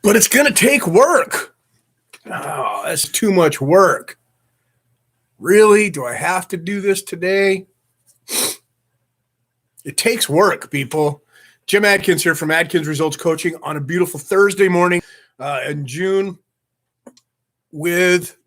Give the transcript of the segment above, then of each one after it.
but it's going to take work. Oh, that's too much work. Really? Do I have to do this today? It takes work, people. Jim Adkins here from Adkins Results Coaching on a beautiful Thursday morning in June with,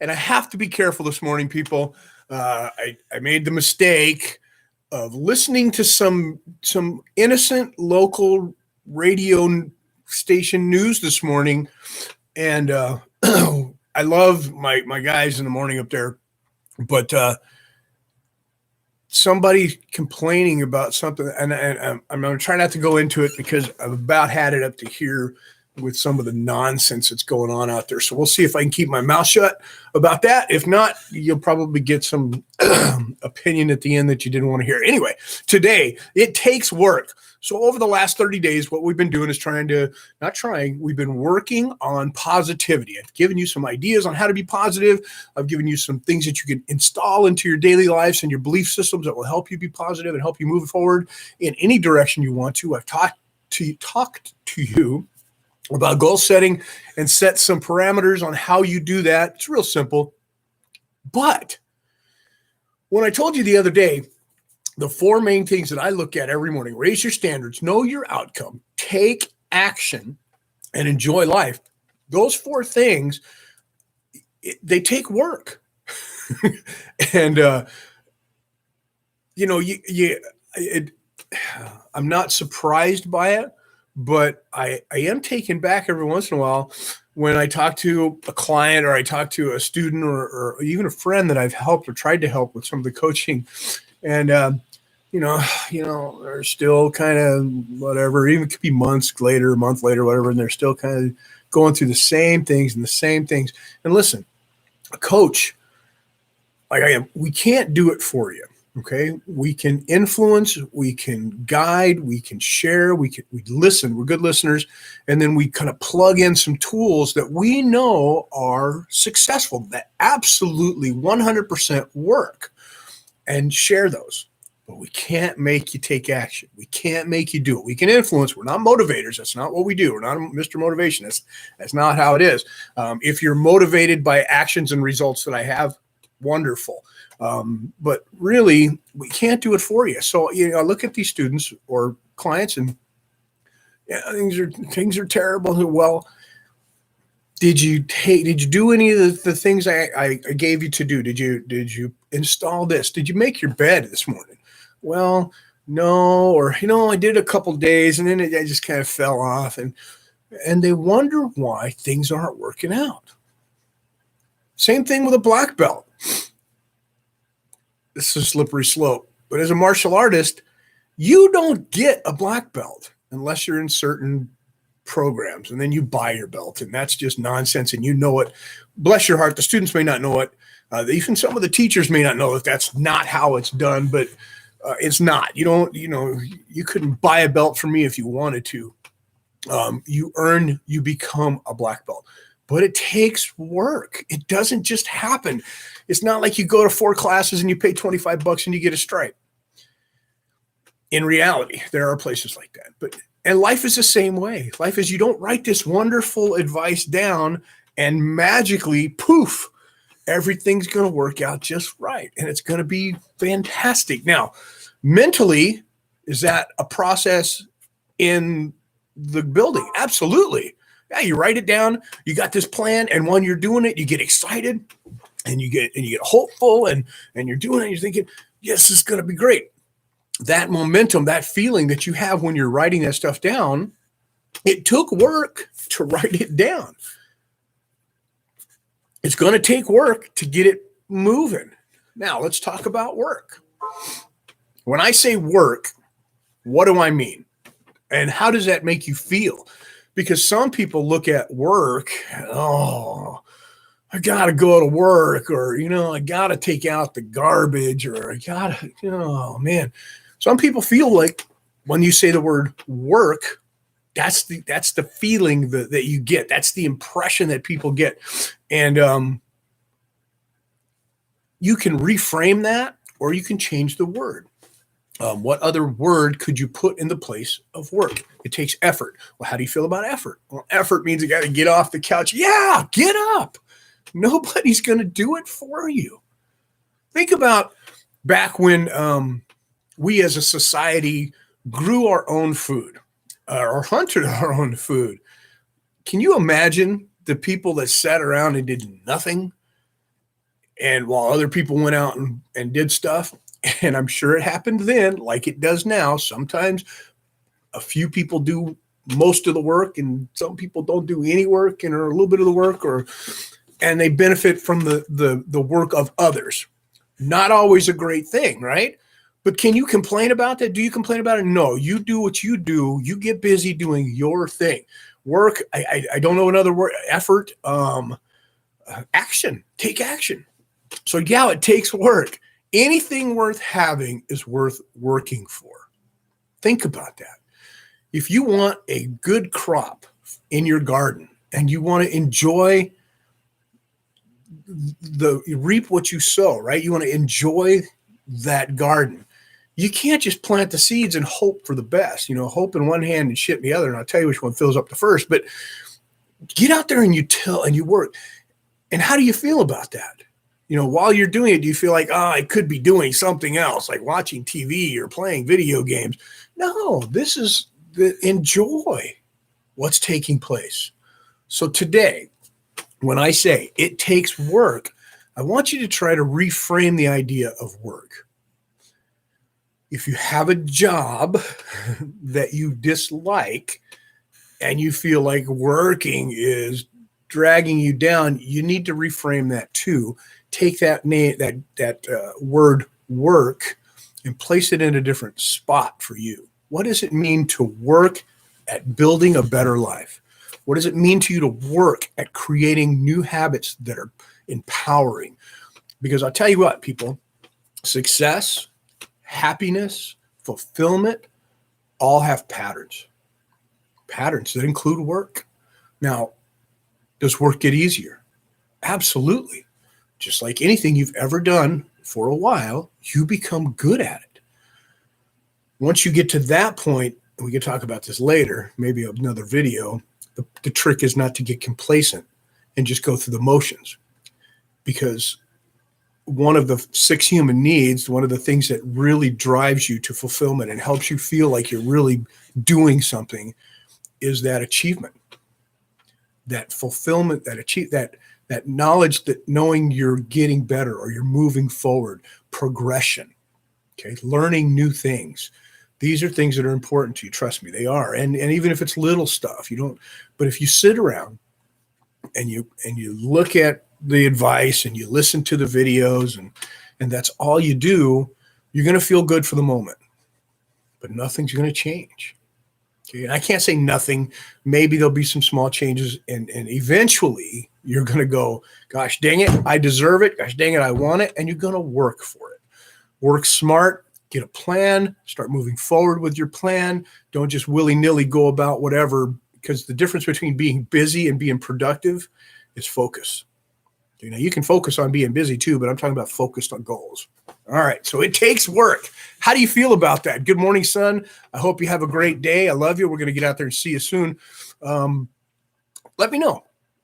and I have to be careful this morning, people. I made the mistake of listening to some innocent local radio station news this morning, and I love my guys in the morning up there, but somebody complaining about something, and I'm going to try not to go into it because I've about had it up to here with some of the nonsense that's going on out there. So we'll see if I can keep my mouth shut about that. If not, you'll probably get some opinion at the end that you didn't want to hear. Anyway, today, it takes work. So over the last 30 days, what we've been doing is we've been working on positivity. I've given you some ideas on how to be positive. I've given you some things that you can install into your daily lives and your belief systems that will help you be positive and help you move forward in any direction you want to. I've talked to you about goal setting and set some parameters on how you do that. It's real simple. But when I told you the other day, the four main things that I look at every morning: raise your standards, know your outcome, take action, and enjoy life. Those four things, they take work. And, I'm not surprised by it, but I am taken back every once in a while when I talk to a client or I talk to a student or even a friend that I've helped or tried to help with some of the coaching. And, they're still kind of whatever, even it could be a month later, whatever, and they're still kind of going through the same things. And listen, a coach like I am, we can't do it for you. Okay. We can influence, we can guide, we can share, we listen, we're good listeners. And then we kind of plug in some tools that we know are successful, that absolutely 100% work, and share those. But we can't make you take action. We can't make you do it. We can influence. We're not motivators. That's not what we do. We're not Mr. Motivation. That's not how it is. If you're motivated by actions and results that I have, wonderful. But really, we can't do it for you. So, I look at these students or clients and things are terrible. Well, did you do any of the things I gave you to do? Did you install this? Did you make your bed this morning? Well, no, or, I did a couple days and then I just kind of fell off, and they wonder why things aren't working out. Same thing with a black belt. This is a slippery slope, but as a martial artist, you don't get a black belt unless you're in certain programs, and then you buy your belt, and that's just nonsense. And it, bless your heart, the students may not know it. Even some of the teachers may not know that that's not how it's done, but it's not. You couldn't buy a belt from me if you wanted to. You become a black belt. But it takes work. It doesn't just happen. It's not like you go to 4 classes and you pay $25 and you get a stripe. In reality, there are places like that. And life is the same way. Life is, you don't write this wonderful advice down and magically, poof, everything's going to work out just right. And it's going to be fantastic. Now, mentally, is that a process in the building? Absolutely. Yeah, you write it down, you got this plan, and when you're doing it, you get excited and you get hopeful, and you're doing it, and you're thinking, yes, this is going to be great. That momentum, that feeling that you have when you're writing that stuff down, it took work to write it down. It's going to take work to get it moving. Now, let's talk about work. When I say work, what do I mean? And how does that make you feel? Because some people look at work, I got to go to work, or, I got to take out the garbage, or I got to, man. Some people feel like when you say the word work, that's the feeling that you get. That's the impression that people get. And you can reframe that, or you can change the word. What other word could you put in the place of work? It takes effort. Well, how do you feel about effort? Well, effort means you got to get off the couch. Yeah, get up. Nobody's going to do it for you. Think about back when we as a society grew our own food or hunted our own food. Can you imagine the people that sat around and did nothing? And while other people went out and did stuff, and I'm sure it happened then, like it does now. Sometimes a few people do most of the work, and some people don't do any work and are a little bit of the work, and they benefit from the work of others. Not always a great thing, right? But can you complain about that? Do you complain about it? No, you do what you do. You get busy doing your thing. Work. I don't know another word. Effort. Action. Take action. So yeah, it takes work. Anything worth having is worth working for. Think about that. If you want a good crop in your garden and you want to enjoy you reap what you sow, right? You want to enjoy that garden. You can't just plant the seeds and hope for the best. Hope in one hand and shit in the other. And I'll tell you which one fills up the first. But get out there and you work. And how do you feel about that? While you're doing it, do you feel like, I could be doing something else, like watching TV or playing video games? No, this is enjoy what's taking place. So today, when I say it takes work, I want you to try to reframe the idea of work. If you have a job that you dislike and you feel like working is dragging you down, you need to reframe that too. Take that word work and place it in a different spot for you. What does it mean to work at building a better life? What does it mean to you to work at creating new habits that are empowering? Because I'll tell you what, people, success, happiness, fulfillment, all have patterns that include work. Now, does work get easier? Absolutely. Just like anything you've ever done for a while, you become good at it. Once you get to that point, and we can talk about this later, maybe another video, the trick is not to get complacent and just go through the motions. Because one of the 6 human needs, one of the things that really drives you to fulfillment and helps you feel like you're really doing something is that achievement, that fulfillment, that knowledge, that knowing you're getting better or you're moving forward, progression, okay, learning new things. These are things that are important to you. Trust me, they are. And even if it's little stuff, but if you sit around and you look at the advice and you listen to the videos and that's all you do, you're going to feel good for the moment, but nothing's going to change. Okay. And I can't say nothing. Maybe there'll be some small changes and eventually you're going to go, gosh, dang it, I deserve it. Gosh, dang it, I want it. And you're going to work for it. Work smart, get a plan, start moving forward with your plan. Don't just willy-nilly go about whatever, because the difference between being busy and being productive is focus. You can focus on being busy too, but I'm talking about focused on goals. All right. So it takes work. How do you feel about that? Good morning, son. I hope you have a great day. I love you. We're going to get out there and see you soon. Let me know.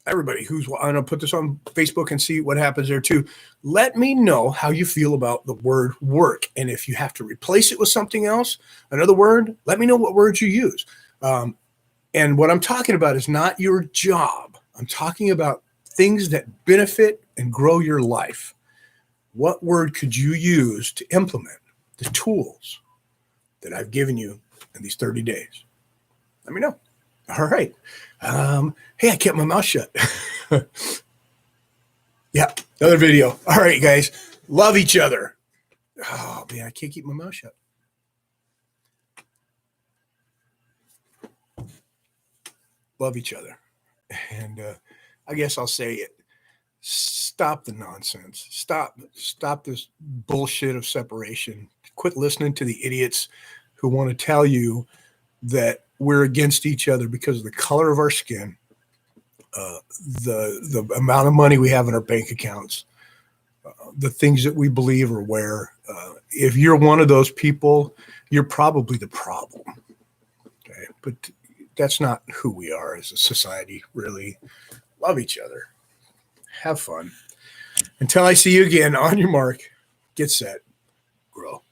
Everybody I'm going to put this on Facebook and see what happens there too. Let me know how you feel about the word work. And if you have to replace it with something else, another word, let me know what words you use. And what I'm talking about is not your job. I'm talking about things that benefit and grow your life. What word could you use to implement the tools that I've given you in these 30 days? Let me know. All right. Hey, I kept my mouth shut. Yeah, another video. All right, guys. Love each other. Oh, man, I can't keep my mouth shut. Love each other. And I guess I'll say it. Stop the nonsense. Stop this bullshit of separation. Quit listening to the idiots who want to tell you that we're against each other because of the color of our skin, the amount of money we have in our bank accounts, the things that we believe or wear. if you're one of those people, you're probably the problem. Okay. But that's not who we are as a society, really. Love each other. Have fun. Until I see you again, on your mark, get set, grow.